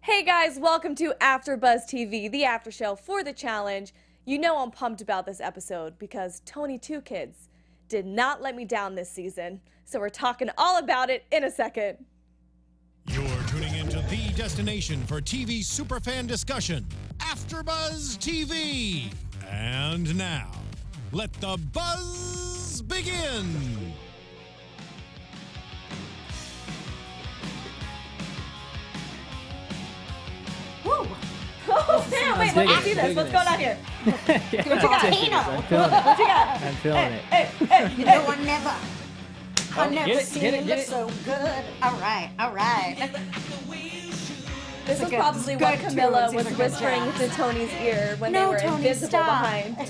Hey guys, welcome to AfterBuzz TV, the after show for the challenge. You know I'm pumped about this episode because Tony Two Kids did not let me down this season. So we're talking all about it in a second. You're tuning into the destination for TV superfan discussion, AfterBuzz TV. And now, let the buzz begin. Woo! Oh, damn, wait, let me see this. What's going on here? What you got? I'm feeling it. What you got? I'm feeling it. Hey, You know, I never get seen it, it get look it. so good. All right. This was good- probably it's what good Camilla tunes. was These are good whispering jams. into Tony's ear when No, they were Tony, invisible stop. behind at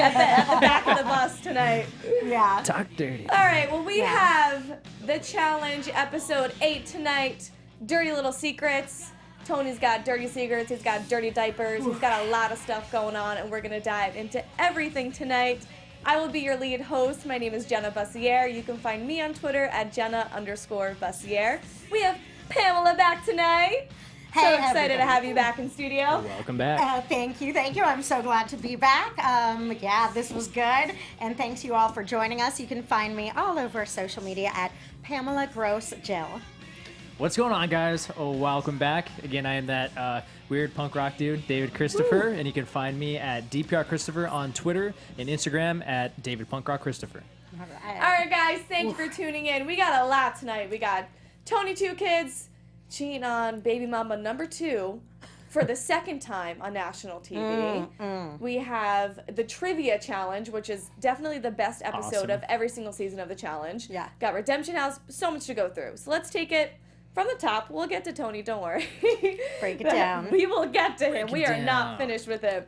the back of the bus tonight. Yeah. Talk dirty. All right, well, we Yeah. have the challenge episode 8 tonight, Dirty Little Secrets. Tony's got dirty secrets, he's got dirty diapers, he's got a lot of stuff going on, and we're going to dive into everything tonight. I will be your lead host. My name is Jenna Bussiere. You can find me on Twitter at Jenna_Bussiere. We have Pamela back tonight. So Hey, excited to everybody. have you back in studio. Welcome back. Thank you. I'm so glad to be back. Yeah, this was good. And thanks you all for joining us. You can find me all over social media at Pamela Gross Gil. What's going on, guys? Oh, welcome back. Again, I am that weird punk rock dude, David Christopher, and you can find me at DPR Christopher on Twitter and Instagram at David Punk Rock Christopher. All All right. right, guys, thank you for tuning in. We got a lot tonight. We got Tony Two Kids cheating on baby mama number 2 for the second time on national TV. We have the trivia challenge, which is definitely the best episode Awesome. of every single season of the challenge. Yeah. Got Redemption House, so much to go through. So let's take it from the top. We'll get to Tony, don't worry. Break it down. We will get to him. Break it We are not down. finished with him.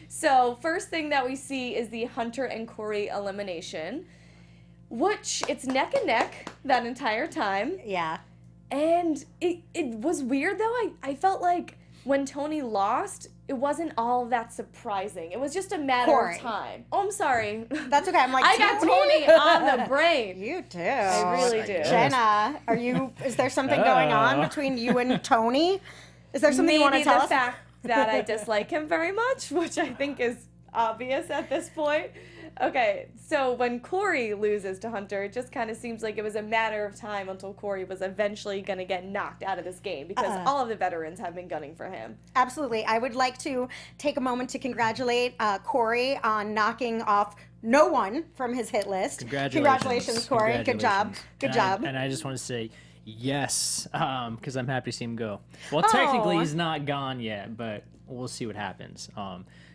So first thing that we see is the Hunter and Corey elimination, which it's neck and neck that entire time. Yeah. And it was weird, though. I felt like when Tony lost, it wasn't all that surprising. It was just a matter Corey. of time. Oh, I'm sorry. That's okay. I'm like, I got Tony on the brain. You do. I really do. Jenna, is there something going on Oh. between you and Tony? Is there something you want to Maybe tell the us? fact that I dislike him very much, which I think is obvious at this point. Okay, so when Corey loses to Hunter, it just kind of seems like it was a matter of time until Corey was eventually going to get knocked out of this game because all of the veterans have been gunning for him. Absolutely. I would like to take a moment to congratulate Corey on knocking off no one from his hit list. Congratulations, Corey. Good job. Good job. And I just want to say yes, because I'm happy to see him go. Well, technically Aw. he's not gone yet, but we'll see what happens.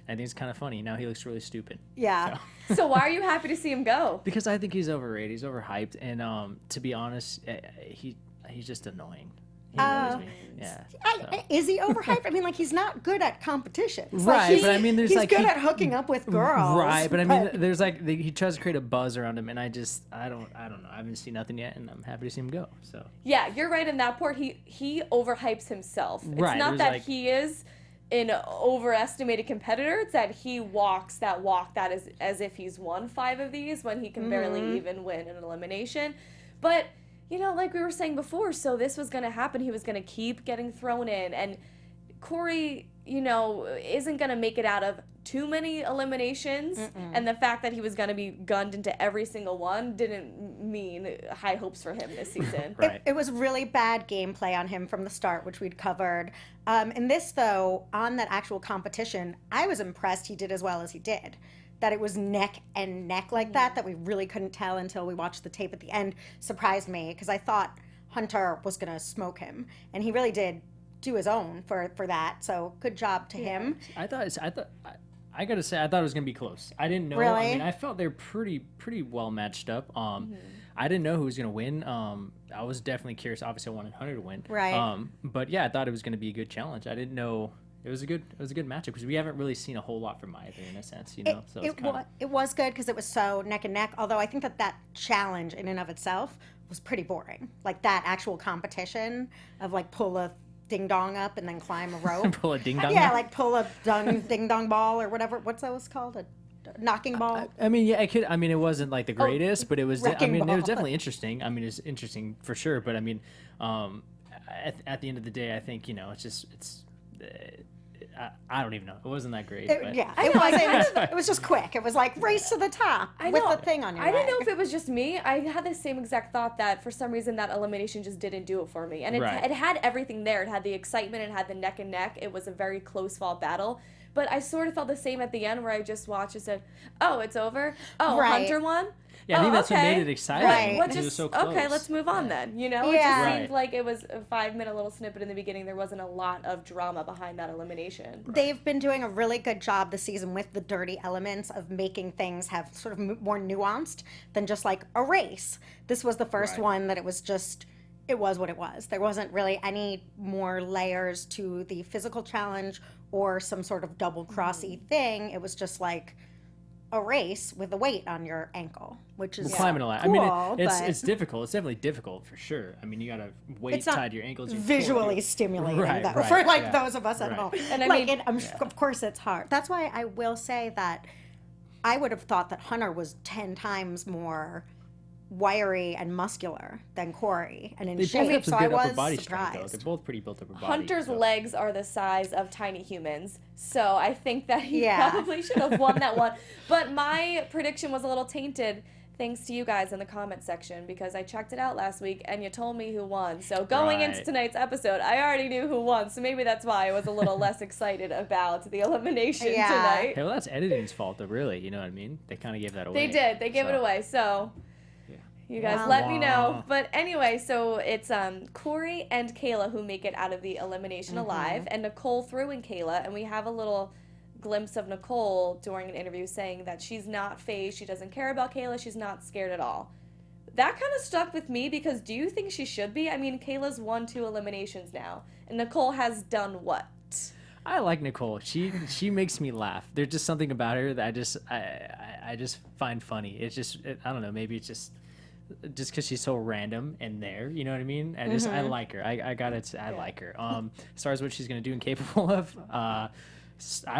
I think it's kind of funny. Now he looks really stupid. Yeah. So why are you happy to see him go? Because I think he's overrated. He's overhyped, and to be honest, he's just annoying. He annoys me. Yeah. so. Is he overhyped? I mean, like, he's not good at competitions. Right, Like, but I mean, there's he's like good he- at hooking up with girls. Right, but I mean, there's like he tries to create a buzz around him, and I don't know. I haven't seen nothing yet, and I'm happy to see him go. So Yeah, you're right in that part. He overhypes himself. It's Right, not there's that like- he is an overestimated competitor. It's that he walks that walk that is as if he's won 5 of these when he can barely even win an elimination. But, you know, like we were saying before, so this was going to happen. He was going to keep getting thrown in. And Corey, you know, isn't going to make it out of too many eliminations. And the fact that he was going to be gunned into every single one didn't mean high hopes for him this season. Right. It was really bad gameplay on him from the start, which we'd covered. In this, though, on that actual competition, I was impressed he did as well as he did. That it was neck and neck like that we really couldn't tell until we watched the tape at the end, surprised me, because I thought Hunter was going to smoke him. And he really did do his own for that, so good job to him. I gotta say, I thought it was gonna be close. I didn't know. Really? I mean, I felt they're pretty well matched up. I didn't know who was gonna win. I was definitely curious. Obviously, I wanted Hunter to win. Right. But yeah, I thought it was gonna be a good challenge. I didn't know. It was a good matchup because we haven't really seen a whole lot from either in a sense, you know. So it's kinda, It was good because it was so neck and neck, although I think that challenge in and of itself was pretty boring. Like that actual competition of like pull a ding dong up and then climb a rope. pull a ding dong. Yeah, like pull a ding dong ball or whatever. What's that was called? A knocking ball? I mean, yeah, it wasn't like the greatest, but it was. I wrecking mean, it ball. was definitely interesting. I mean, it's interesting for sure. But I mean, at the end of the day, I think it's I don't even know. It wasn't that great. But. It was just quick. It was like race to the top with the thing on your I didn't leg. know if it was just me. I had the same exact thought that for some reason that elimination just didn't do it for me. And it had everything there. It had the excitement. It had the neck and neck. It was a very close fought battle. But I sort of felt the same at the end where I just watched and said, oh, it's over? Oh, Hunter won? Yeah, I think that's what made it exciting. Right. It was so close. Okay, let's move on then. You know, it just seemed like it was a 5-minute little snippet in the beginning. There wasn't a lot of drama behind that elimination. They've been doing a really good job this season with the dirty elements of making things have sort of more nuanced than just like a race. This was the first one that it was what it was. There wasn't really any more layers to the physical challenge or some sort of double-crossy thing. It was just like a race with a weight on your ankle, which is climbing a ladder. Cool, I mean, it's difficult. It's definitely difficult for sure. I mean, you got a weight tied to your ankles. Visually stimulating for those of us at home. And I mean, of course, it's hard. That's why I will say that I would have thought that Hunter was 10 times more wiry and muscular than Corey and in shape, so I was surprised. They're both pretty built up bodies. Hunter's legs are the size of tiny humans, so I think that he probably should have won that one. But my prediction was a little tainted thanks to you guys in the comment section because I checked it out last week and you told me who won. So going into tonight's episode, I already knew who won, so maybe that's why I was a little less excited about the elimination tonight. Hey, well, that's editing's fault, though, really. You know what I mean? They kind of gave that away. They did. They gave it away, so... You guys let me know. But anyway, so it's Corey and Kayla who make it out of the elimination alive, and Nicole threw in Kayla, and we have a little glimpse of Nicole during an interview saying that she's not phased, she doesn't care about Kayla, she's not scared at all. That kind of stuck with me because do you think she should be? I mean, Kayla's won 2 eliminations now, and Nicole has done what? I like Nicole. She makes me laugh. There's just something about her that I just find funny. It's just I don't know. Maybe it's just because she's so random and there, you know what I mean? I like her. I like her. As far as what she's gonna do and capable of, I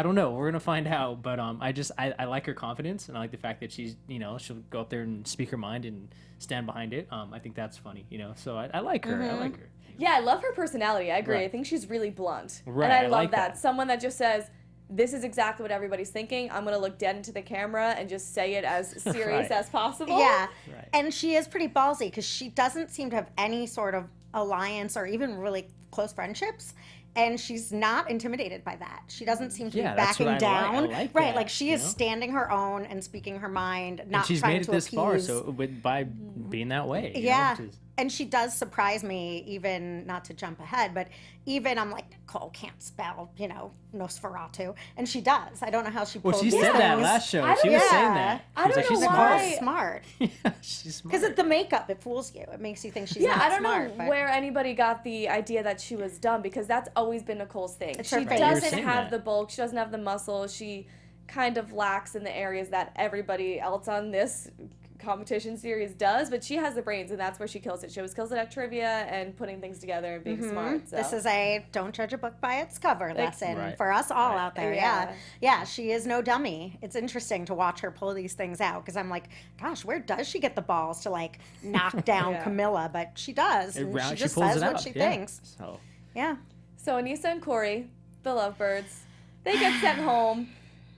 don't know. We're gonna find out. But I like her confidence, and I like the fact that she's, she'll go up there and speak her mind and stand behind it. I think that's funny, so I like her. I like her. Yeah, I love her personality. I agree. I think she's really blunt, and I love like that. Someone that just says, this is exactly what everybody's thinking. I'm going to look dead into the camera and just say it as serious as possible. Yeah. Right. And she is pretty ballsy because she doesn't seem to have any sort of alliance or even really close friendships. And she's not intimidated by that. She doesn't seem to be backing down. I like right, that, like she is standing her own and speaking her mind, not and she's trying made it to this appease. far, so by being that way. Yeah. And she does surprise me, even, not to jump ahead, but even I'm like, Nicole can't spell, Nosferatu. And she does. I don't know how she pulled she said that last show. She was saying that. I don't know why. Nicole's smart. Yeah, she's smart. Because it's the makeup, it fools you. It makes you think she's not smart. I don't know where anybody got the idea that she was dumb, because that's always been Nicole's thing. She doesn't have the bulk. She doesn't have the muscle. She kind of lacks in the areas that everybody else on this competition series does, but she has the brains, and that's where she kills it. She always kills it at trivia and putting things together and being smart. So. This is a don't judge a book by its cover lesson for us all out there. Yeah, she is no dummy. It's interesting to watch her pull these things out, because I'm like, gosh, where does she get the balls to like knock down Camilla? But she does. And she just says what she thinks. So Anissa and Corey, the lovebirds, they get sent home.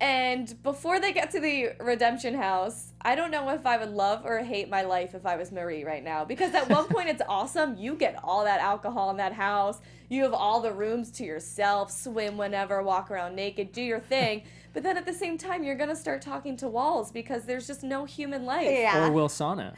And before they get to the redemption house, I don't know if I would love or hate my life if I was Marie right now. Because at one point it's awesome. You get all that alcohol in that house. You have all the rooms to yourself. Swim whenever, walk around naked, do your thing. But then at the same time, you're going to start talking to walls because there's just no human life. Yeah. Or Wilsana.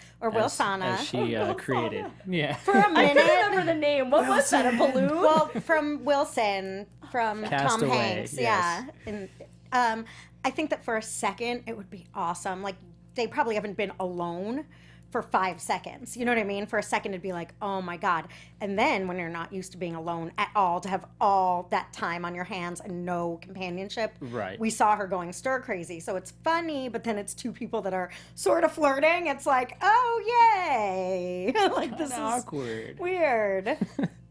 As she created. Yeah. For a minute. I couldn't remember the name. What was that, a balloon? Well, from Wilson, from Castaway, Tom Hanks. Yes. Yeah. And I think that for a second, it would be awesome. Like, they probably haven't been alone for 5 seconds. You know what I mean? For a second, it'd be like, oh my God. And then when you're not used to being alone at all, to have all that time on your hands and no companionship. Right. We saw her going stir crazy. So it's funny, but then it's two people that are sort of flirting. It's like, oh, yay. Like, this is awkward. Weird.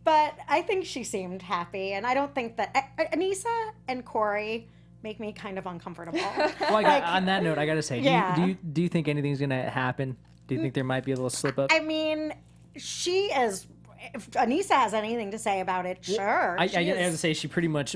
But I think she seemed happy. And I don't think that Anissa and Corey make me kind of uncomfortable. Well, on that note, I gotta say, do you think anything's gonna happen? Do you think there might be a little slip up? I mean, she is if Anissa has anything to say about it, sure. I have to say, she pretty much,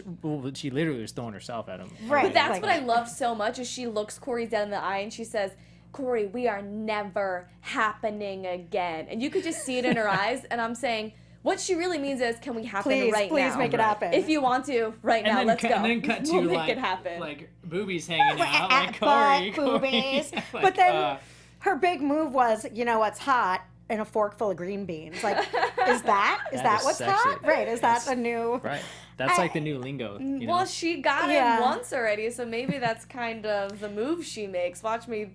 she literally was throwing herself at him. Right. But that's what I love so much is she looks Corey dead in the eye and she says, Corey, we are never happening again. And you could just see it in her eyes. And I'm saying, what she really means is, can we happen right now? Please make it happen. If you want to, right now, let's go. And then cut to we'll make it happen. like boobies hanging out, like butt, Corey. boobies. Like, but then her big move was, you know what's hot? And a fork full of green beans. Like, is that is what's sexy. hot? Right? Is that a new? Right. That's like the new lingo. You know? Well, she got Yeah. it once already, so maybe that's kind of the move she makes. Watch me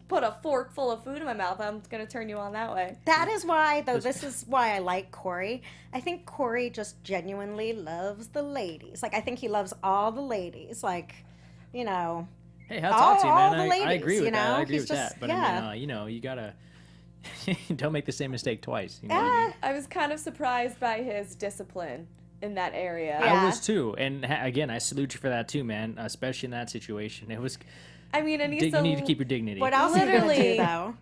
put a fork full of food in my mouth. I'm going to turn you on that way. That is why, though, this is why I like Corey. I think Corey just genuinely loves the ladies. Like, I think he loves all the ladies. Like, you know. Hey, hats off to you, man. all the I ladies, agree with you that. know? I agree He's with just- that. But yeah. I mean, you know, you gotta don't make the same mistake twice. You know what I mean? I was kind of surprised by his discipline in that area. Yeah. I was too, and again, I salute you for that too, man. Especially in that situation, it was. I mean, Anissa You need to keep your dignity. What else are you going to literally do, though?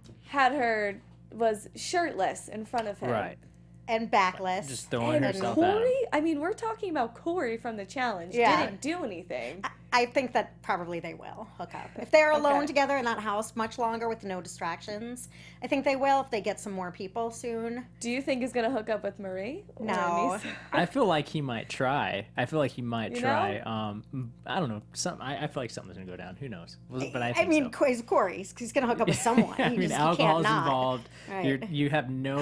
was shirtless in front of him. Right. And backless. Just throwing And herself at him. Corey, I mean, we're talking about Corey from the challenge. Yeah. Didn't do anything. I think that probably they will hook up. If they're alone Okay. together in that house much longer with no distractions, I think they will if they get some more people soon. Do you think he's gonna hook up with Marie? Or No. Anissa? I feel like he might try. I feel like he might You try. I don't know. I feel like something's gonna go down. Who knows? But I think so. He's Corey. He's going to hook up with someone. I He mean, just- he can't alcohol's not. involved. Right. You have no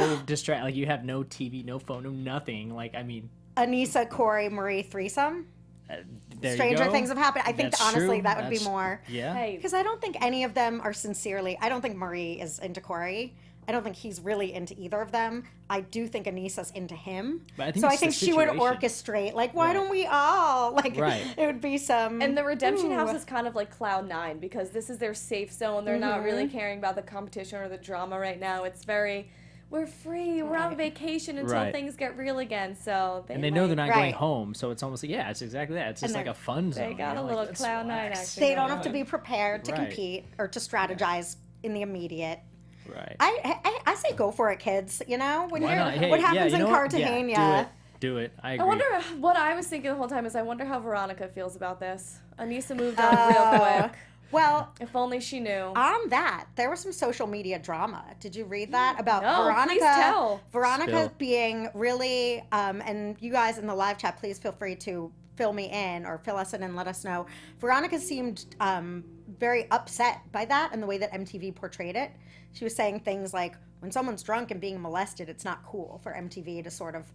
like you have no TV, no phone, no nothing. Like I mean, Anissa, Corey, Marie threesome. there you Stranger go. things have happened. I think That's honestly true. that would be That's- more. Yeah. Hey, Because I don't think any of them are sincerely. I don't think Marie is into Corey. I don't think he's really into either of them. I do think Anissa's into him. But I think so I it's think the she would situation. orchestrate. Like, why Right. don't we all? Like, Right. it would be some. and the Redemption ooh. House is kind of like Cloud 9 because this is their safe zone. They're not Mm-hmm. really caring about the competition or the drama right now. It's very, we're free. We're on vacation until Right. things get real again. So And they know they're not Right. going home, so it's almost like it's exactly that. It's just And like they're- a fun zone. They got you know, a little like, let's Cloud 9 relax. action. They don't going have to on. be prepared to Right. compete or to strategize in the immediate. Right. I say go for it, kids. You know, when Why you're not? Hey, what yeah, happens you in know what? Cartagena. Yeah, do it. I agree. I wonder what I was thinking the whole time is I wonder how Veronica feels about this. Anissa moved on real quick. Well, If only she knew. on that, there was some social media drama. Did you read that about No, Veronica? please tell. Veronica Spill. being really, and you guys in the live chat, please feel free to fill me in or fill us in and let us know. Veronica seemed very upset by that and the way that MTV portrayed it. She was saying things like, when someone's drunk and being molested, it's not cool for MTV to sort of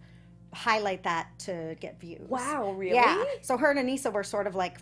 highlight that to get views. Wow, really? Yeah. So her and Anissa were sort of like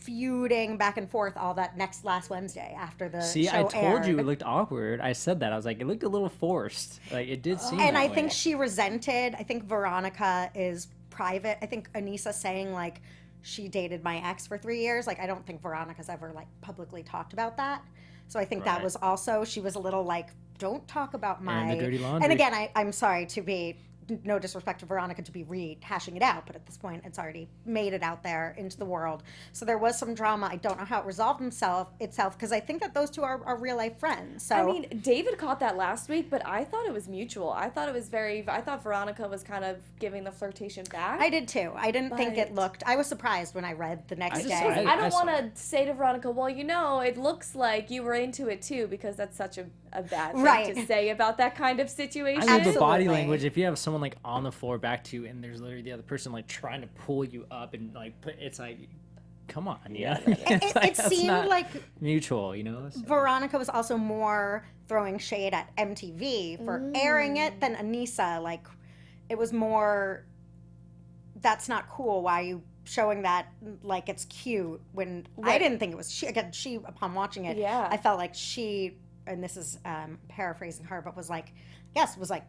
feuding back and forth all that last Wednesday after the See, show I told aired. you it looked awkward. I said that. I was like, it looked a little forced. Like it did seem. And that I way. think she resented. I think Veronica is private. I think Anissa saying like she dated my ex for 3 years. Like I don't think Veronica's ever like publicly talked about that. So I think that Right. was also she was a little like don't talk about my Airing the dirty laundry. And again, I'm sorry to be no disrespect to Veronica to be rehashing it out, but at this point it's already made it out there into the world. So there was some drama. I don't know how it resolved itself because I think that those two are real life friends. So I mean, David caught that last week, but I thought it was mutual. I thought Veronica was kind of giving the flirtation back. I did too. I didn't think it But- looked. I was surprised when I read the next I just- day. I I don't saw want to say to Veronica, well, you know, it looks like you were into it too, because that's such a bad thing Right. to say about that kind of situation. I think the body Absolutely. language. If you have someone like on the floor back to you, and there's literally the other person like trying to pull you up, and like it's like, come on, yeah. It seemed like mutual, you know. So- Veronica was also more throwing shade at MTV for airing it than Anissa. Like, it was more, that's not cool. Why are you showing that like it's cute when I Right. didn't think it was. She, upon watching it, Yeah. I felt like she, and this is paraphrasing her, but was like, yes, was like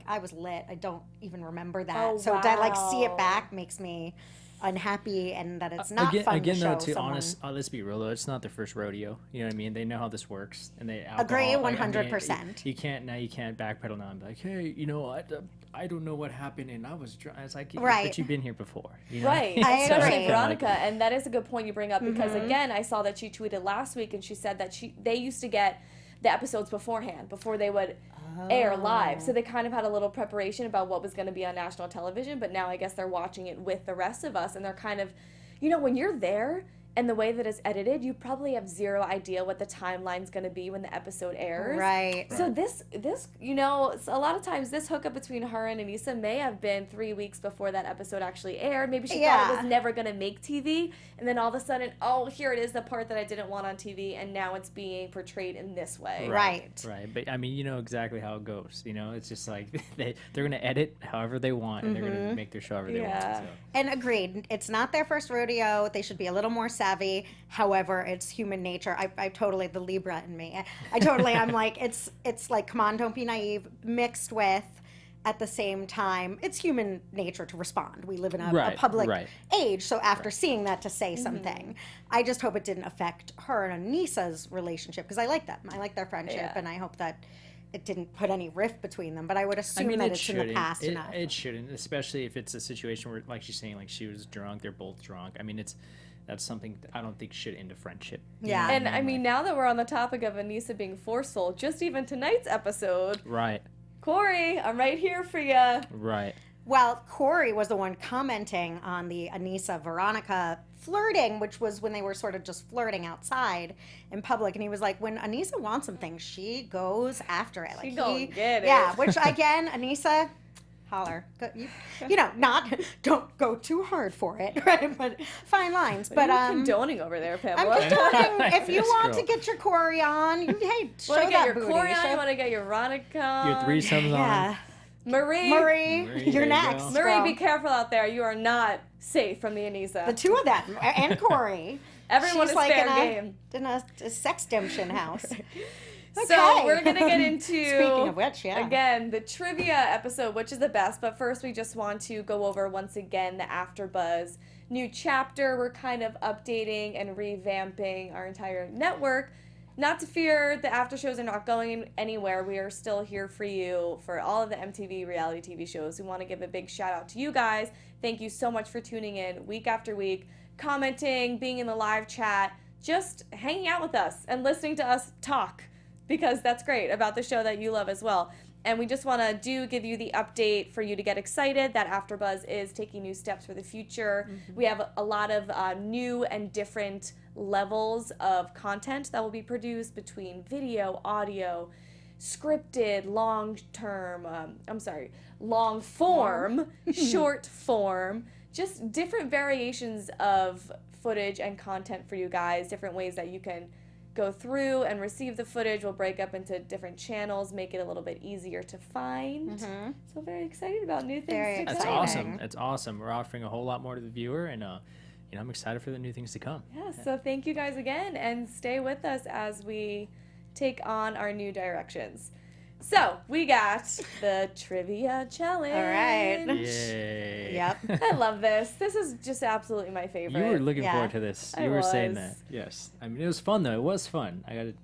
I was lit. I don't even remember that. Oh, so to like see it wow. back makes me unhappy, and that it's not fun again to though, show to someone. let's be real though, it's not their first rodeo. You know what I mean? They know how this works, and they Agree, alcohol, like, I mean, 100%. You can't backpedal now and be like, hey, you know, I don't know what happened, and I was drunk. It's like, Right. but you've been here before, you know? Right, I especially agree. Veronica, and that is a good point you bring up because Mm-hmm. again, I saw that she tweeted last week and she said that they used to get the episodes beforehand before they would air live. So they kind of had a little preparation about what was going to be on national television, but now I guess they're watching it with the rest of us, and they're kind of, when you're there and the way that it's edited, you probably have zero idea what the timeline's going to be when the episode airs. Right. So this, a lot of times this hookup between her and Anissa may have been 3 weeks before that episode actually aired. Maybe she thought it was never going to make TV, and then all of a sudden, oh, here it is, the part that I didn't want on TV, and now it's being portrayed in this way. Right. But I mean, you know exactly how it goes. It's just like they're going to edit however they want, and they're going to make their show however they want. So. And agreed. It's not their first rodeo. They should be a little more savvy. However, it's human nature. I totally, the Libra in me. I totally, I'm like, it's like, come on, don't be naive, mixed with, at the same time, it's human nature to respond. We live in a public age, so after seeing that, to say something. I just hope it didn't affect her and Anissa's relationship, because I like them. I like their friendship, and I hope that it didn't put any rift between them, but I would assume that it's in the past enough. It shouldn't, especially if it's a situation where, like she's saying, like she was drunk, they're both drunk. I mean, that's something that I don't think should end a friendship. Yeah. And I mean, now that we're on the topic of Anissa being forceful, just even tonight's episode. Right. Corey, I'm right here for you. Right. Well, Corey was the one commenting on the Anissa-Veronica flirting, which was when they were sort of just flirting outside in public. And he was like, when Anissa wants something, she goes after it. Like, she gonna get it. Yeah, which again, Anissa, holler. Don't go too hard for it, right? But fine lines. What but are you condoning over there, Pamela? I'm condoning. If you want to get your Corey on, show want to get your booty. Corey on? You want to get your Veronica? Your threesomes on. Marie, you're next. Marie, be careful out there. You are not safe from the Anissa. The two of them and Corey. Everyone is like fair game. In a sexdemption house. Okay. So we're going to get into, speaking of which, again, the trivia episode, which is the best. But first, we just want to go over, once again, the AfterBuzz new chapter. We're kind of updating and revamping our entire network. Not to fear, the after shows are not going anywhere. We are still here for you for all of the MTV reality TV shows. We want to give a big shout out to you guys. Thank you so much for tuning in week after week, commenting, being in the live chat, just hanging out with us and listening to us talk, because that's great about the show that you love as well. And we just want to give you the update for you to get excited that AfterBuzz is taking new steps for the future. We have a lot of new and different levels of content that will be produced between video, audio, scripted, long form, short form, just different variations of footage and content for you guys, different ways that you can go through and receive the footage. We'll break up into different channels, make it a little bit easier to find. So very excited about new things. That's awesome. That's awesome. We're offering a whole lot more to the viewer, and I'm excited for the new things to come. So thank you guys again, and stay with us as we take on our new directions. So we got the trivia challenge. All right. Yay. Yep. I love this. This is just absolutely my favorite. You were looking forward to this. You were saying that. was. Yes. I mean, it was fun though. It was fun. It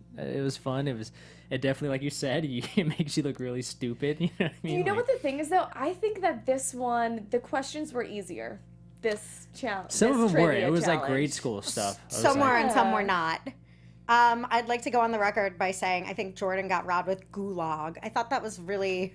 was fun. It definitely, like you said, it makes you look really stupid. You know what I mean? You know what the thing is though? I think that this one, the questions were easier. This challenge. Some of them were. It was challenge. like grade school stuff. Some were and some were not. I'd like to go on the record by saying I think Jordan got robbed with gulag. I thought that was really...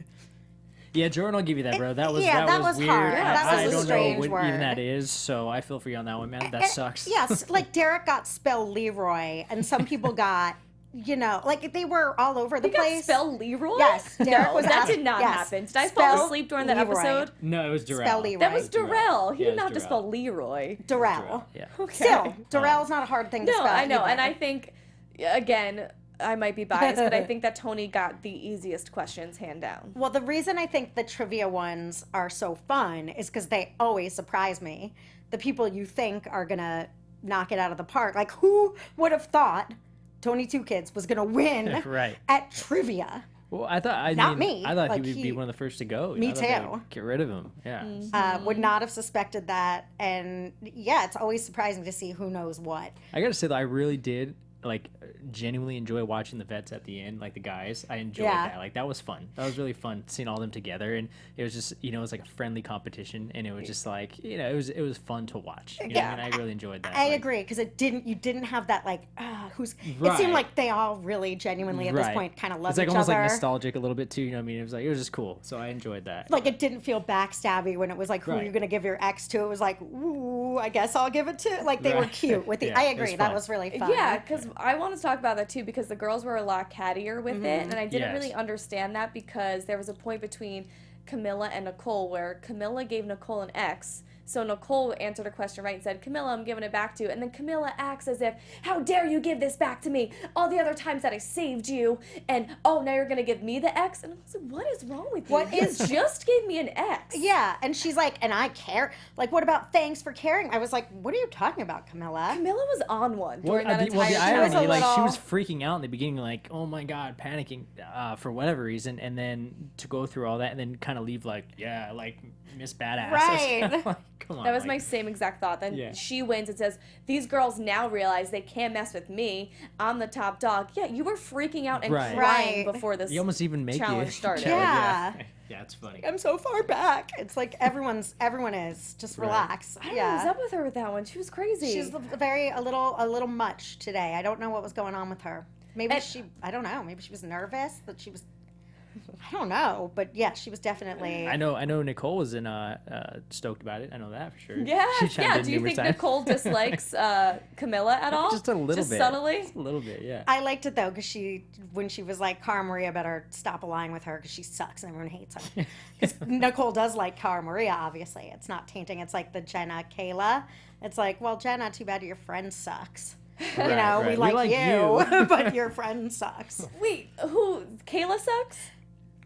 Yeah, Jordan, I'll give you that, bro. That was weird. Hard. Yeah, I was a don't strange know what word. even that is, so I feel for you on that one, man. That sucks. Yes, like Derek got spell Leroy, and some people got, like they were all over the place. Got spell Leroy? Yes, Derek was that asked, did not yes. happen. Did I Spell fall asleep during that Leroy. episode? No, it was Darrell. Spell Leroy. That was Darrell. He Yeah, did it was not just Darrell. spell Leroy. Darrell. Yeah. Okay. Still, Darrell's not a hard thing to No, spell. I know, either. and I think, again, I might be biased, but I think that Tony got the easiest questions hand down. Well, the reason I think the trivia ones are so fun is because they always surprise me. The people you think are going to knock it out of the park. Like, who would have thought Tony Two Kids was going to win Right. at trivia? Well, I thought Not me. I thought Like, he would be one of the first to go. Me I thought they too. would get rid of him. Yeah. Would not have suspected that. And yeah, it's always surprising to see who knows what. I got to say that I really did like genuinely enjoy watching the vets at the end, like the guys. I enjoyed Yeah. that. Like that was fun. That was really fun seeing all of them together, and it was just it was like a friendly competition, and it was just like it was fun to watch. You know what I mean? I really enjoyed that. I like, agree, because you didn't have that like who's. It Right. seemed like they all really genuinely at this point kind of love It's like each almost other. like nostalgic a little bit too. You know what I mean? It was like it was just cool. So I enjoyed that. Like it didn't feel backstabby when it was like, who are Right. you gonna give your ex to? It was like, ooh, I guess I'll give it to. Like they were Right. cute with the. Yeah, I it was agree, that fun. was really fun. Yeah, because I want to talk about that too, because the girls were a lot cattier with it, and I didn't Yes. really understand that, because there was a point between Camilla and Nicole where Camilla gave Nicole an X. So Nicole answered a question right and said, Camilla, I'm giving it back to you. And then Camilla acts as if, how dare you give this back to me? All the other times that I saved you, and oh, now you're going to give me the X? And I was like, what is wrong with you? What You is- just gave me an X. Yeah, and she's like, and I care. Like, what about thanks for caring? I was like, what are you talking about, Camilla? Camilla was on one Well, during that the entire time. irony, She was a like she little- was freaking out in the beginning, like, oh my god, panicking for whatever reason, and then to go through all that and then kind of leave like, yeah, like Miss Badass. Right. Like, come on. That was like, my same exact thought. Then Yeah. she wins and says, these girls now realize they can't mess with me. I'm the top dog. Yeah, you were freaking out and Right. crying Right. before this You almost even make challenge it. started. Yeah. Yeah, it's funny. I'm so far back. It's like everyone is. Just Right. relax. I don't know what was up with her with that one. She was crazy. She's a little much today. I don't know what was going on with her. Maybe And- I don't know. Maybe she was nervous that she was. I don't know, but yeah, she was definitely. I know Nicole was stoked about it. I know that for sure. yeah, She chimed yeah. in Do you numerous think times. Nicole dislikes Camilla at all? Just a little Just bit. subtly? Just a little bit, yeah. I liked it though, because when she was like, Cara Maria better stop lying with her because she sucks and everyone hates her. 'Cause Nicole does like Cara Maria, obviously. It's not tainting. It's like the Jenna Kayla. It's like, well, Jenna, too bad your friend sucks. You Right, know, right. we We like, like you, you. but your friend sucks. Wait, who? Kayla sucks?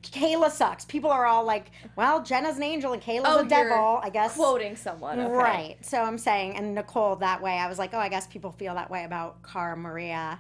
Kayla sucks. People are all like, well, Jenna's an angel and Kayla's Oh, a devil, you're I guess. Quoting someone. Okay. Right. So I'm saying, and Nicole that way, I was like, oh, I guess people feel that way about Cara Maria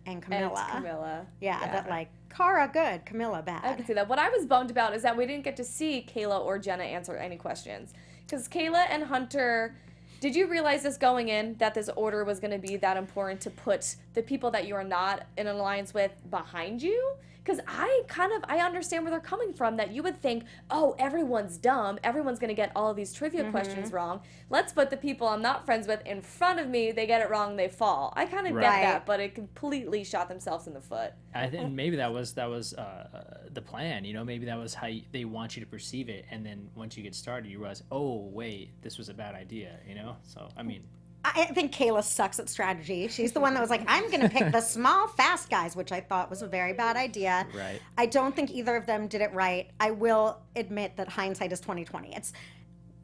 and And Camilla. it's Camilla. Yeah, that like, Cara good, Camilla I bad. can see that. What I was bummed about is that we didn't get to see Kayla or Jenna answer any questions. Because Kayla and Hunter, did you realize this going in, that this order was going to be that important to put the people that you are not in an alliance with behind you? Because I understand where they're coming from, that you would think, oh, everyone's dumb, everyone's going to get all of these trivia questions wrong. Let's put the people I'm not friends with in front of me, they get it wrong, they fall. I kind of get Right. that, but it completely shot themselves in the foot. I think maybe that was the plan. You know, maybe that was how they want you to perceive it, and then once you get started, you realize, oh wait, this was a bad idea. You know, so I mean, I think Kayla sucks at strategy. She's the one that was like, I'm going to pick the small, fast guys, which I thought was a very bad idea. Right. I don't think either of them did it right. I will admit that hindsight is 20/20. It's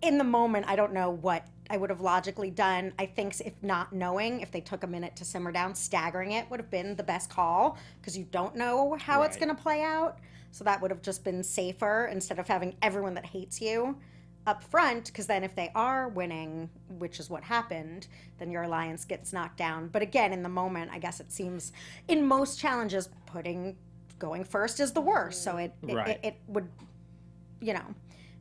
in the moment, I don't know what I would have logically done. I think if not knowing, if they took a minute to simmer down, staggering it would have been the best call, because you don't know how it's Right. going to play out. So that would have just been safer instead of having everyone that hates you up front, because then if they are winning, which is what happened, then your alliance gets knocked down. But again, in the moment, I guess it seems in most challenges going first is the worst. So it would,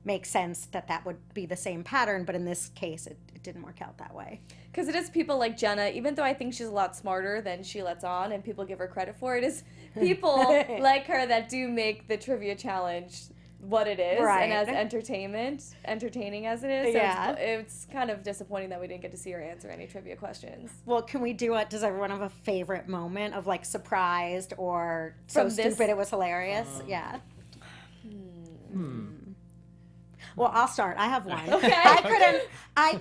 make sense that would be the same pattern. But in this case, it didn't work out that way. Because it is people like Jenna, even though I think she's a lot smarter than she lets on and people give her credit for, it is people like her that do make the trivia challenge what it is, Right. and as entertaining as it is. So Yeah. it's kind of disappointing that we didn't get to see her answer any trivia questions. Well, can we do it? Does everyone have a favorite moment of like surprised or so From this- stupid it was hilarious? Yeah. Well, I'll start. I have one. Okay.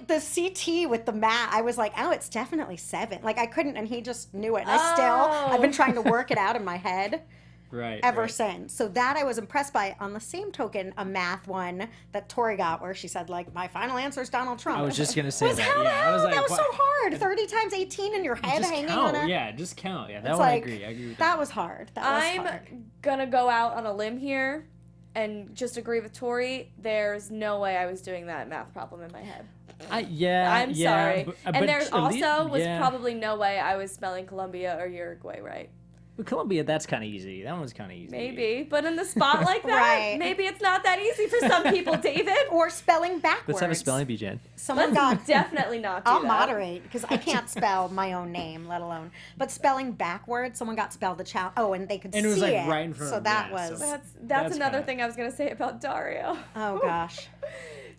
The CT with the math, I was like, oh, it's definitely 7. Like, I couldn't, and he just knew it. And I've been trying to work it out in my head right. ever right. since. So that I was impressed by. On the same token, a math one that Tori got where she said, like, my final answer is Donald Trump. I was just gonna say was that. how the Yeah, I hell? was like, that was what? so hard. 30 times 18 in your head Just hanging count. on a... Yeah, just count. Yeah, that It's one like, I agree. I agree with that that. was hard. That was I'm hard. gonna go out on a limb here and just agree with Tori. There's no way I was doing that math problem in my head. I'm sorry. but And there's at least- also was yeah. probably no way I was spelling Colombia or Uruguay right. With Colombia, that's kind of easy. That one's kind of easy. Maybe, but in the spot like that, Right. maybe it's not that easy for some people, David. Or spelling backwards. Let's have a spelling bee, Jen. Someone Let's got. definitely not do I'll that. moderate because I can't spell my own name, let alone. But spelling backwards, someone got spelled the challenge. Oh, and they could see And it was like it. right in front so of that them, yeah, was. so- That's another kinda- thing I was gonna say about Dario. Oh gosh.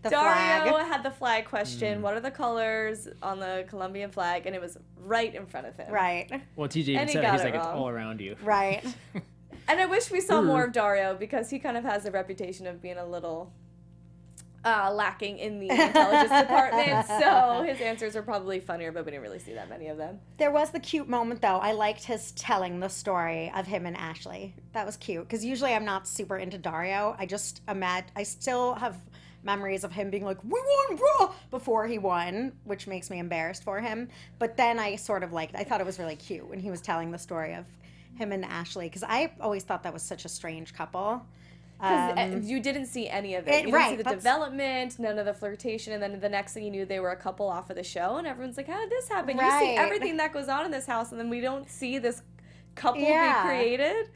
The Dario flag. had the flag question. What are the colors on the Colombian flag? And it was right in front of him. Right. Well, TJ even And he said got he's it like it's wrong. all around you. Right. And I wish we saw more of Dario because he kind of has a reputation of being a little lacking in the intelligence department. So his answers are probably funnier, but we didn't really see that many of them. There was the cute moment though. I liked his telling the story of him and Ashley. That was cute because usually I'm not super into Dario. I still have memories of him being like, "We won, bro!" before he won, which makes me embarrassed for him. But then I sort of liked. I thought it was really cute when he was telling the story of him and Ashley because I always thought that was such a strange couple. Because you didn't see any of it. You didn't right, see the that's- development, none of the flirtation, and then the next thing you knew, they were a couple off of the show, and everyone's like, how did this happen? You see Right. everything that goes on in this house, and then we don't see this couple Yeah. be created.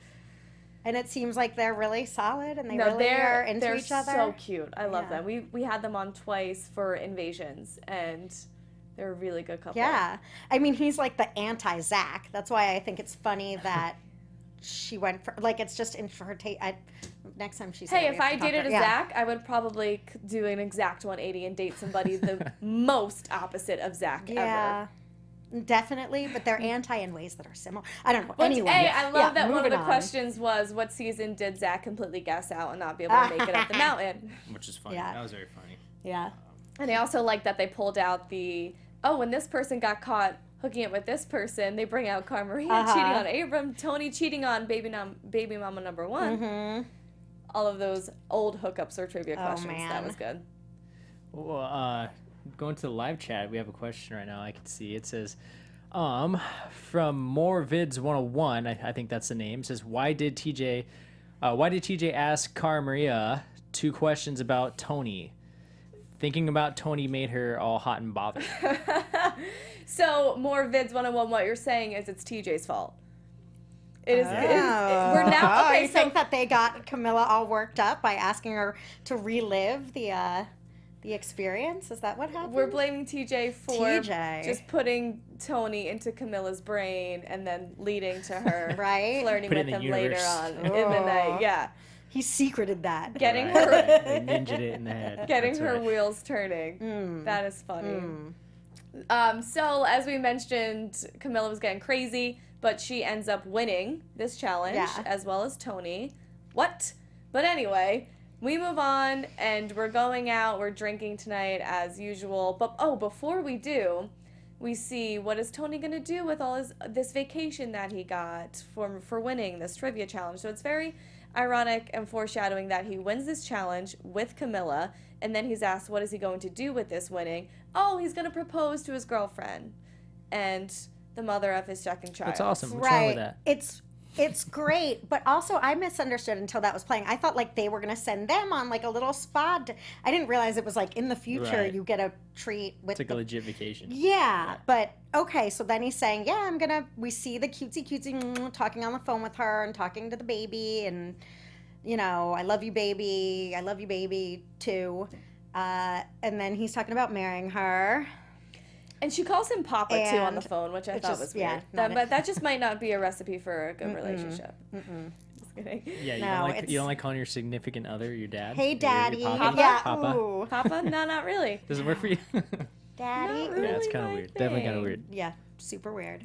And it seems like they're really solid and they No, really are they're into each other. so cute. I love Yeah. them. We had them on twice for Invasions, and they're a really good couple. Yeah. I mean, he's like the anti-Zach. That's why I think it's funny that she went for, like, it's just in for her next time she's Hey, here, we if have I to talk dated to a her. Yeah. Zach, I would probably do an exact 180 and date somebody the most opposite of Zach Yeah. Definitely, but they're anti in ways that are similar. I don't know. But anyway, hey, I love that one of moving the on. questions was, what season did Zach completely guess out and not be able to make it up the mountain? Which is funny. Yeah. That was very funny. Yeah. And I also like that they pulled out when this person got caught hooking it with this person, they bring out Carmaria cheating on Abram, Tony cheating on baby mama number one. Mm-hmm. All of those old hookups or trivia questions. man. That was good. Well, going to the live chat, we have a question right now. I can see it says, from More Vids 101, I think that's the name. Says, why did TJ ask Cara Maria 2 questions about Tony? Thinking about Tony made her all hot and bothered. So, more Vids 101, what you're saying is it's TJ's fault. It is. We're now. Oh, Okay, you so think that they got Camilla all worked up by asking her to relive the experience? Is that what happened? we're blaming TJ for TJ. just putting Tony into Camilla's brain and then leading to her Right? flirting Put it with in the him later universe. on in the night. Yeah, He secreted that. getting Right, her right. They ninja'd it in the head. getting That's her right. wheels turning. Mm. That is funny. Mm. So as we mentioned, Camilla was getting crazy, but she ends up winning this challenge Yeah. as well as Tony. What? But anyway, we move on and we're going out. We're drinking tonight as usual. But before we do, we see what is Tony gonna do with all this vacation that he got for winning this trivia challenge. So it's very ironic and foreshadowing that he wins this challenge with Camilla, and then he's asked what is he going to do with this winning. Oh, he's gonna propose to his girlfriend and the mother of his second child. That's awesome. What's wrong with Right. that? It's great, but also I misunderstood until that was playing. I thought like they were gonna send them on like a little spa. I didn't realize it was like in the future Right. you get a treat with It's like a legit vacation. Yeah, but okay, so then he's saying, yeah, we see the cutesy talking on the phone with her and talking to the baby and, I love you, baby, too. And then he's talking about marrying her. And she calls him Papa too on the And phone, which I it's thought just- was yeah, weird. not But that just might not be a recipe for a good relationship. Mm-mm. Just kidding. Yeah, you, No, don't like, it's- you don't like calling your significant other your dad? Hey, Your Daddy. Papa? Yeah, Papa? ooh. Papa? No, not really. Does it work for you? Daddy. Not Ooh. Yeah, it's Really kind of my weird. Definitely kind of thing. weird. Yeah, super weird.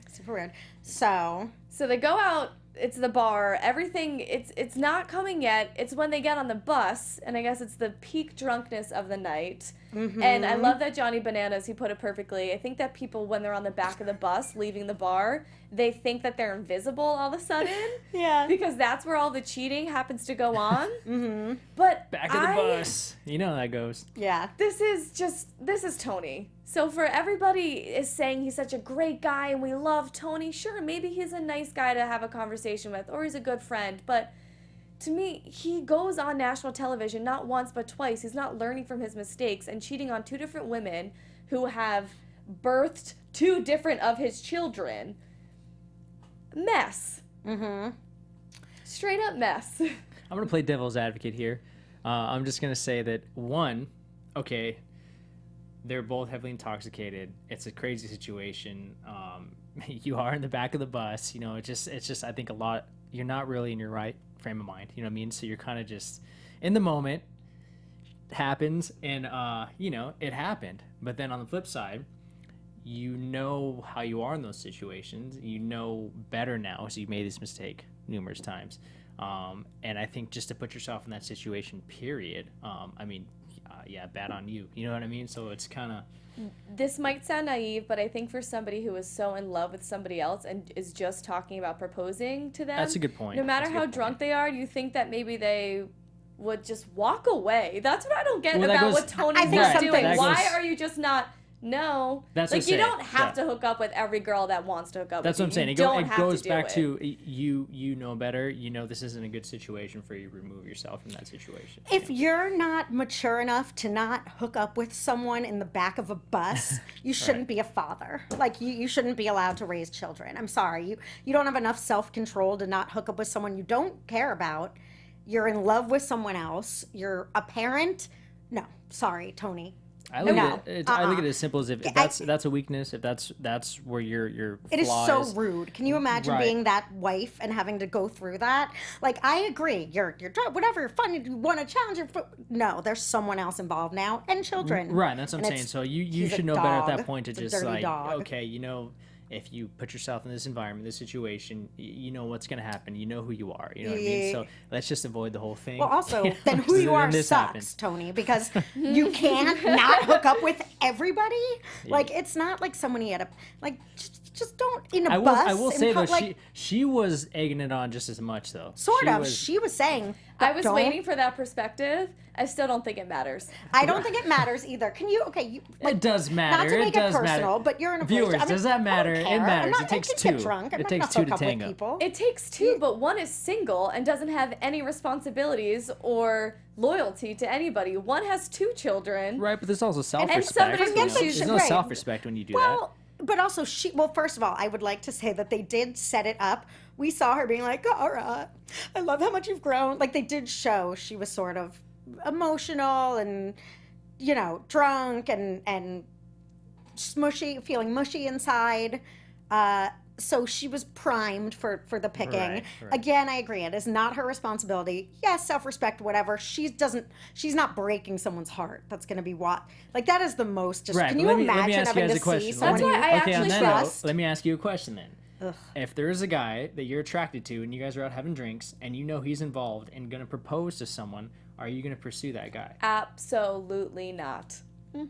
So, So they go out. It's the bar. Everything. It's not coming yet. It's when they get on the bus, and I guess it's the peak drunkenness of the night. And I love that Johnny Bananas. He put it perfectly. I think that people, when they're on the back of the bus leaving the bar, they think that they're invisible all of a sudden. yeah. Because that's where all the cheating happens to go on. But Back of the bus. You know how that goes. Yeah. This is Tony. So for everybody is saying he's such a great guy and we love Tony, sure, maybe he's a nice guy to have a conversation with or he's a good friend, but to me, he goes on national television not once but twice. He's not learning from his mistakes and cheating on 2 different women who have birthed 2 different of his children. Mess. Straight up mess. I'm gonna play devil's advocate here. I'm just gonna say that one, okay, they're both heavily intoxicated. It's a crazy situation. You are in the back of the bus. You know, it's just. I think a lot. You're not really in your right frame of mind. You know what I mean? So you're kind of just in the moment. Happens, and you know, it happened. But then on the flip side, you know how you are in those situations. You know better now, so you made this mistake numerous times. And I think just to put yourself in that situation, period. I mean, yeah, bad on you. You know what I mean? So it's kind of. This might sound naive, but I think for somebody who is so in love with somebody else and is just talking about proposing to them, That's a good point. No matter how drunk they are, you think that maybe they would just walk away. That's what I don't get about what Tony's doing. Why are you just not? No, that's like you don't have to hook up with every girl that wants to hook up. That's with what I'm you. saying. It goes back to you know better. You know this isn't a good situation for you to remove yourself from that situation. If you're not mature enough to not hook up with someone in the back of a bus, you shouldn't be a father. Like you shouldn't be allowed to raise children. I'm sorry. You don't have enough self-control to not hook up with someone you don't care about. You're in love with someone else. You're a parent. No, sorry, Tony. I look at it as simple as if that's a weakness, if that's where your it is so rude. Can you imagine being that wife and having to go through that? Like, I agree, you're whatever, fun, you want to challenge your no, there's someone else involved now and children. Right, that's what I'm saying. So you should know better at that point to just like, okay, you know, if you put yourself in this environment, this situation, you know what's going to happen. You know who you are. You know what I mean? So let's just avoid the whole thing. Well, also, then who you are sucks, happens. Tony, because you can't not hook up with everybody. Like, it's not like someone you had a, like, just don't in a bus. I will say, though, she was egging it on just as much, though. She was saying, I was waiting for that perspective. I still don't think it matters. I don't think it matters either. Can you? Okay, it does matter. Not to make it personal, but you're in a viewers. Does that matter? It matters. It takes two. It takes two to tango. It takes two, but one is single and doesn't have any responsibilities or loyalty to anybody. One has 2 children. Right, but there's also self-respect. There's no self-respect when you do that. But also, first of all, I would like to say that they did set it up. We saw her being like, all right, I love how much you've grown. Like, they did show she was sort of emotional and, you know, drunk and smushy, feeling mushy inside. So she was primed for the picking. Right. Again, I agree. It is not her responsibility. Yes, self-respect, whatever. She's not breaking someone's heart. That's going to be what. Like, that is the most. Just, can you imagine having to see someone? That's why I actually trust. Let me ask you a question then. Ugh. If there's a guy that you're attracted to and you guys are out having drinks and you know he's involved and going to propose to someone, are you going to pursue that guy? Absolutely not.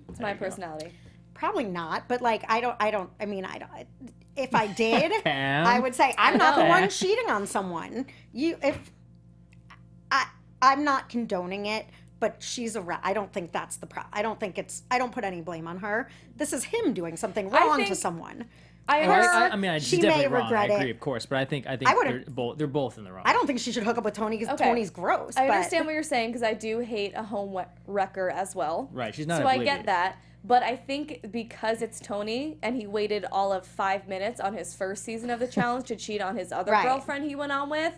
It's my personality. Probably not, but like I don't. If I did, I would say I'm not the one cheating on someone. I'm not condoning it, but she's I don't think that's the I don't put any blame on her. This is him doing something wrong to someone. She may regret it. I agree, of course, but I think they're both in the wrong. I don't think she should hook up with Tony because Tony's gross. I understand what you're saying because I do hate a home wrecker as well. Right, she's not. So I get that. But I think because it's Tony and he waited all of 5 minutes on his first season of the challenge to cheat on his other girlfriend he went on with,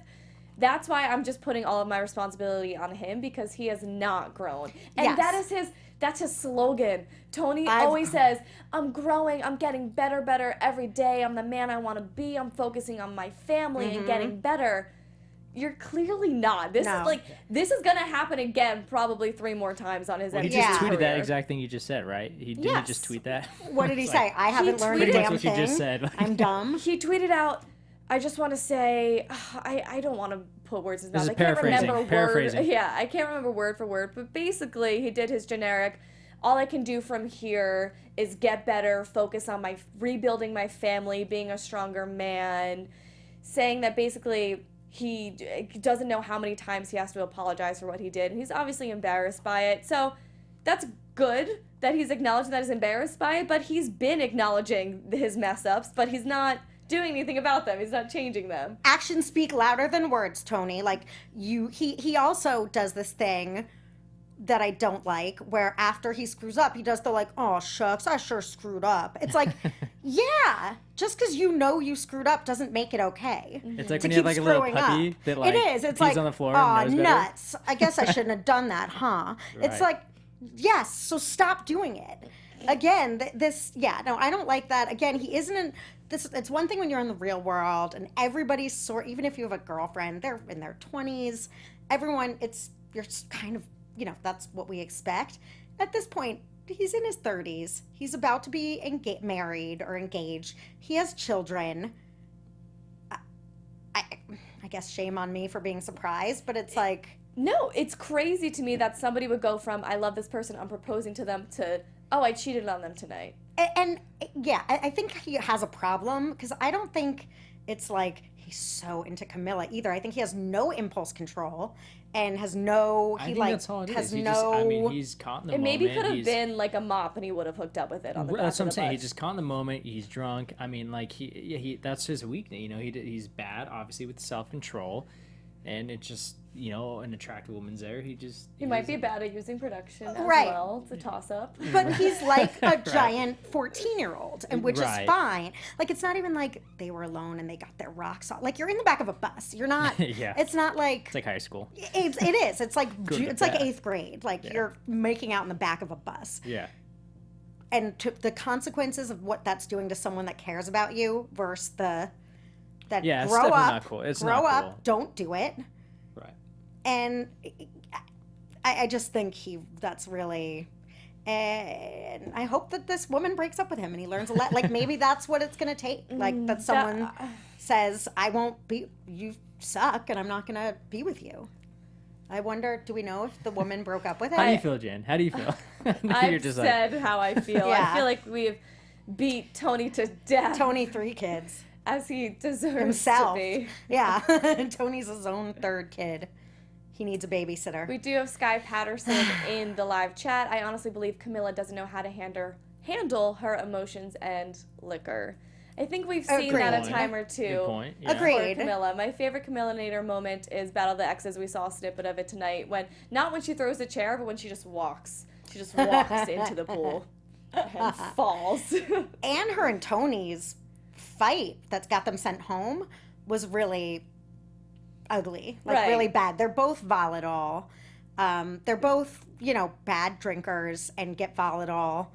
that's why I'm just putting all of my responsibility on him because he has not grown. And that's his slogan. Tony always says, I'm growing, I'm getting better every day. I'm the man I want to be. I'm focusing on my family and getting better. You're clearly not. This is gonna happen again, probably 3 more times on his MTV. He just tweeted that exact thing you just said, right? Didn't he just tweet that? What did he say? I haven't learned a damn what thing. You just said. I'm dumb. He tweeted out, I just want to say, I don't want to put words in his mouth. I can't remember paraphrasing. Yeah, I can't remember word for word, but basically he did his generic. All I can do from here is get better, focus on rebuilding my family, being a stronger man, saying that basically he doesn't know how many times he has to apologize for what he did, and he's obviously embarrassed by it. So that's good that he's acknowledging that he's embarrassed by it, but he's been acknowledging his mess-ups, but he's not doing anything about them. He's not changing them. Actions speak louder than words, Tony. Like, he also does this thing that I don't like, where after he screws up, he does the like, oh shucks, I sure screwed up. It's like, yeah, just because you know you screwed up doesn't make it okay. It's like to when you have keep like a little screwing puppy up. that like It is. It's pees like, on the floor oh, and knows better. nuts. I guess I shouldn't have done that, huh? It's Right. like, yes, so stop doing it. Again, I don't like that. Again, he isn't in this. It's one thing when you're in the real world and everybody's even if you have a girlfriend, they're in their 20s. Everyone, you're kind of, that's what we expect. At this point, he's in his 30s. He's about to be married or engaged. He has children. I guess shame on me for being surprised, but it's like... No, it's crazy to me that somebody would go from, I love this person, I'm proposing to them, to, oh, I cheated on them tonight. And yeah, I think he has a problem, because I don't think it's like he's so into Camilla either. I think he has no impulse control and has no... I think that's all it is. He's caught in the moment. It maybe could have been like a mop and he would have hooked up with it on the back That's what I'm of the saying. bus. He's just caught in the moment. He's drunk. I mean, like, he that's his weakness. He's bad, obviously, with self-control. And it's just, an attractive woman's there. He might be bad at using production as Right. well. It's a toss-up. But he's like a giant 14-year-old, and which is fine. Like, it's not even like they were alone and they got their rocks off. Like, you're in the back of a bus. You're not... Yeah. It's not like... It's like high school. It is. It's like Good to like bad. 8th grade. Like, you're making out in the back of a bus. Yeah. And the consequences of what that's doing to someone that cares about you versus it's it's grow definitely up, not cool. It's grow not up, cool. don't do it. Right. And I just think that's really... And I hope that this woman breaks up with him and he learns a lot. Like, maybe that's what it's going to take. Like, that someone says, I won't be... You suck, and I'm not going to be with you. I wonder, do we know if the woman broke up with him? How do you feel, Jen? How do you feel? I've said how I feel. Yeah. I feel like we've beat Tony to death. Tony, 3 kids. As he deserves Himself. to be. Yeah. Tony's his own 3rd kid. He needs a babysitter. We do have Sky Patterson in the live chat. I honestly believe Camilla doesn't know how to handle her emotions and liquor. I think we've seen that a time or two. Good point. Yeah. Agreed. For Camilla. My favorite Camilla-nator moment is Battle of the Exes. We saw a snippet of it tonight. Not when she throws the chair, but when she just walks. She just walks into the pool and falls. And her and Tony's fight that's got them sent home was really ugly. Like, Right. really bad. They're both volatile. They're both, bad drinkers and get volatile.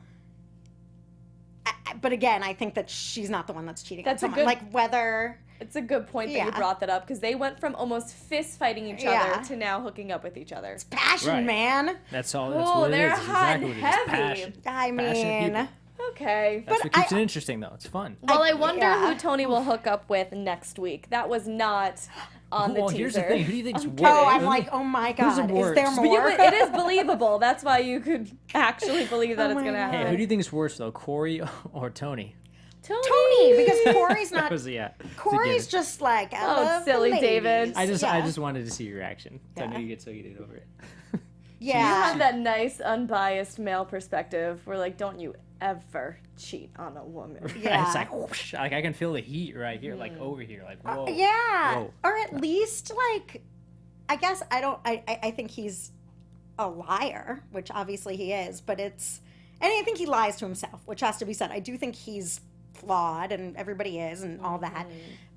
But again, I think that she's not the one that's cheating That's a on someone. good- Like, whether... It's a good point that you Yeah. brought that up, because they went from almost fist fighting each Yeah. other to now hooking up with each other. Passion, Right. man. That's all. That's Oh, what it they're is. It's hot exactly and what it is. heavy. Passion. I Passionate mean... people. Okay. That's But what keeps I- it interesting, though. It's fun. Well, I wonder yeah. who Tony will hook up with next week. That was not on the Well, teaser. here's the thing. Who do you think's I'm worse? kidding. Oh, I'm like, oh my Who's the God. Is worst? there But more? It is believable. That's why you could actually believe that Oh it's my going to God. Hey, happen. who do you think's worse, though? Corey or Tony? Tony, because Corey's That not... was, yeah. Corey's just like, I Oh, love silly the David. ladies. I Yeah. just wanted to see your reaction. So I Yeah. knew you get so heated over it. You Yeah. have that nice, unbiased male perspective where, like, don't you ever cheat on a woman. Yeah. It's like, whoosh, like I can feel the heat right here, like over here, like whoa. Yeah. Whoa. Or at least, like, I guess I think he's a liar, which obviously he is, but and I think he lies to himself, which has to be said. I do think he's flawed, and everybody is, and all that.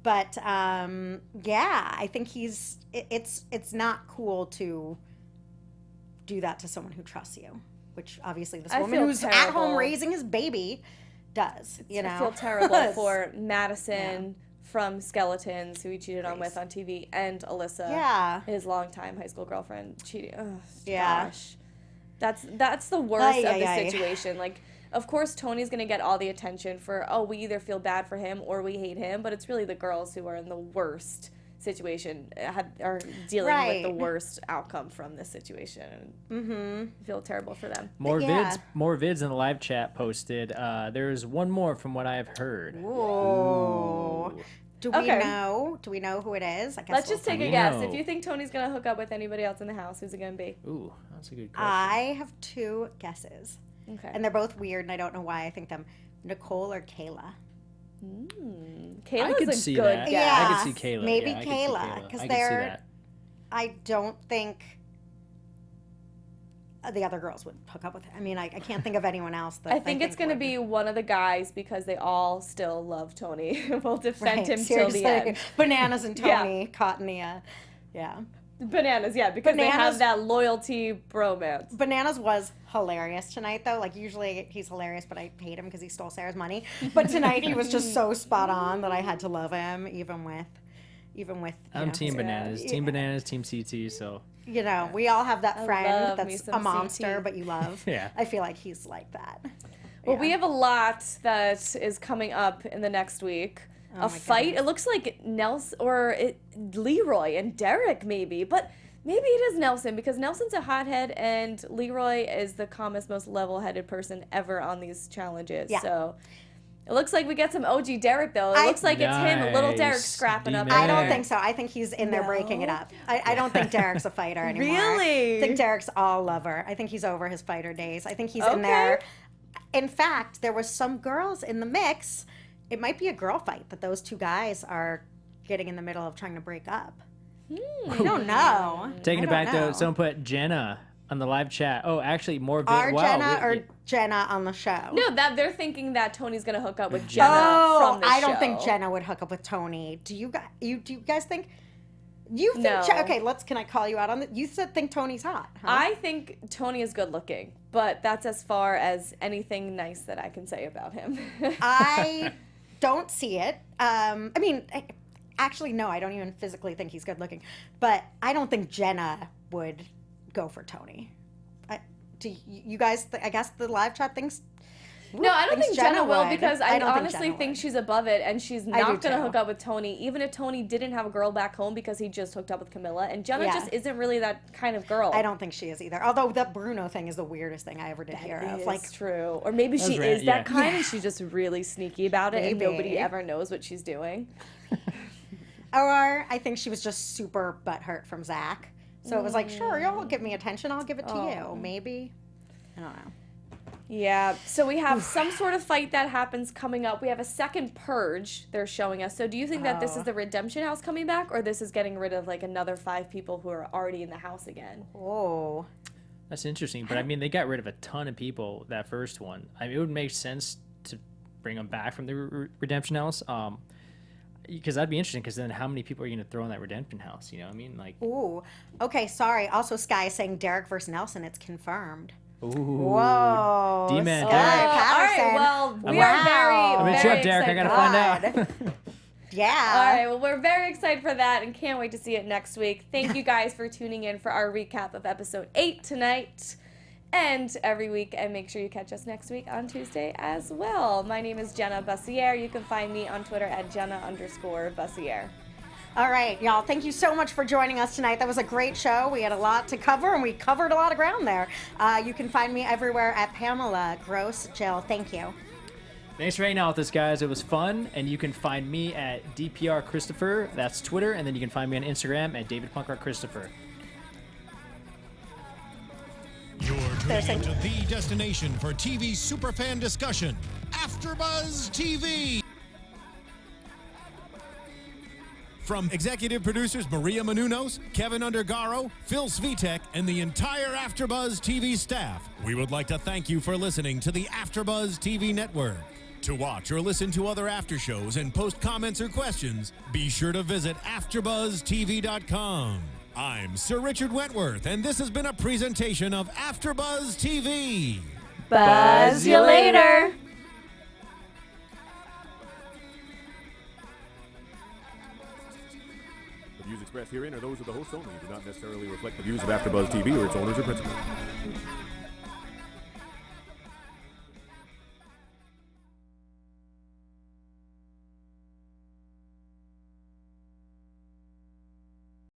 But, yeah, I think it's not cool to do that to someone who trusts you, which obviously this I woman feel who's at terrible. home raising his baby does, I feel terrible for Madison from Skeletons, who he cheated on Grace. with on TV, and Alyssa, Yeah. his longtime high school girlfriend, cheating. Oh, Yeah. gosh. That's the worst Ay, of ay, the ay. situation. Like, of course, Tony's going to get all the attention for, we either feel bad for him or we hate him, but it's really the girls who are in the worst situation, are dealing with the Right. worst outcome from this situation. Mm-hmm. I feel terrible for them. More Yeah. vids in the live chat posted. There's one more from what I've heard. Whoa. Ooh. Do we Okay. know? Do we know who it is? I guess Let's just we'll take a We guess. know. If you think Tony's going to hook up with anybody else in the house, who's it going to be? Ooh, that's a good question. I have 2 guesses, Okay. and they're both weird, and I don't know why I think them. Nicole or Kayla? Kayla's I could a see good that. guess. Yeah. I could see Kayla. Maybe yeah, I could see Kayla, 'cause I could see they're- that. I don't think. the other girls would hook up with him. I mean, I can't think of anyone else. That I think it's going to be one of the guys because they all still love Tony. We'll defend him till the end. Bananas and Tony caught in the, yeah. Bananas, yeah, because they have that loyalty bromance. Bananas was hilarious tonight, though. Like, usually he's hilarious, but I hate him because he stole Sarah's money. But tonight he was just so spot on that I had to love him, even with. I'm Team Bananas, Team Bananas, Team CT. So you know, we all have that friend love that's a monster, but you love. Yeah. I feel like he's like that. Well, we have a lot that is coming up in the next week. A fight. Goodness. It looks like Nelson or Leroy and Derek maybe, but maybe it is Nelson because Nelson's a hothead and Leroy is the calmest, most level-headed person ever on these challenges. Yeah. So it looks like we get some OG Derek though. It looks like it's him, little Derek scrapping up. I don't think so. I think he's in there breaking it up. I don't think Derek's a fighter anymore. Really? I think Derek's all lover. I think he's over his fighter days. I think he's in there. In fact, there was some girls in the mix. It might be a girl fight that those two guys are getting in the middle of trying to break up. I don't know. Taking it back though, someone put Jenna on the live chat. Oh, actually, more. Jenna or Jenna on the show? No, that they're thinking that Tony's gonna hook up with Jenna from the show. I don't think Jenna would hook up with Tony. Do you guys think? You think? No. Okay, can I call you out on that? You think Tony's hot? Huh? I think Tony is good looking, but that's as far as anything nice that I can say about him. I don't see it. I mean, actually, no, I don't even physically think he's good looking. But I don't think Jenna would go for Tony. Do you guys? I guess the live chat thinks. No, I don't think Jenna will because I honestly think think she's above it and she's not going to hook up with Tony, even if Tony didn't have a girl back home because he just hooked up with Camilla. And Jenna just isn't really that kind of girl. I don't think she is either. Although that Bruno thing is the weirdest thing I ever did hear of. Like, true. Or maybe she is that kind and she's just really sneaky about it and nobody ever knows what she's doing. Or I think she was just super butthurt from Zach. So it was like, sure, y'all give me attention. I'll give it to you. Maybe. I don't know. Yeah, so we have some sort of fight that happens coming up. We have a second purge they're showing us. So do you think that this is the Redemption House coming back, or this is getting rid of like another 5 people who are already in the house again? Oh. That's interesting, but I mean, they got rid of a ton of people that first one. I mean, it would make sense to bring them back from the Redemption House, because that'd be interesting, because then how many people are you going to throw in that Redemption House, you know what I mean? Like. Ooh. Okay, sorry. Also, Sky is saying Derek versus Nelson, it's confirmed. Ooh. Whoa. D-Man, All right, well, we are very excited. Derek, I got to find out. Yeah. All right, well, we're very excited for that and can't wait to see it next week. Thank you guys for tuning in for our recap of episode 8 tonight and every week. And make sure you catch us next week on Tuesday as well. My name is Jenna Bussiere. You can find me on Twitter at Jenna_Bussiere. All right, y'all. Thank you so much for joining us tonight. That was a great show. We had a lot to cover, and we covered a lot of ground there. You can find me everywhere at Pamela Gross. Jill, thank you. Thanks for hanging out with us, guys. It was fun, and you can find me at DPR Christopher. That's Twitter, and then you can find me on Instagram at David Punkrock Christopher. You're tuning into the destination for TV superfan discussion, AfterBuzz TV. From executive producers Maria Menounos, Kevin Undergaro, Phil Svitek, and the entire AfterBuzz TV staff, we would like to thank you for listening to the AfterBuzz TV network. To watch or listen to other after shows and post comments or questions, be sure to visit AfterBuzzTV.com. I'm Sir Richard Wentworth, and this has been a presentation of AfterBuzz TV. Buzz you later. The views expressed herein are those of the hosts only and do not necessarily reflect the views of AfterBuzz TV or its owners or principals.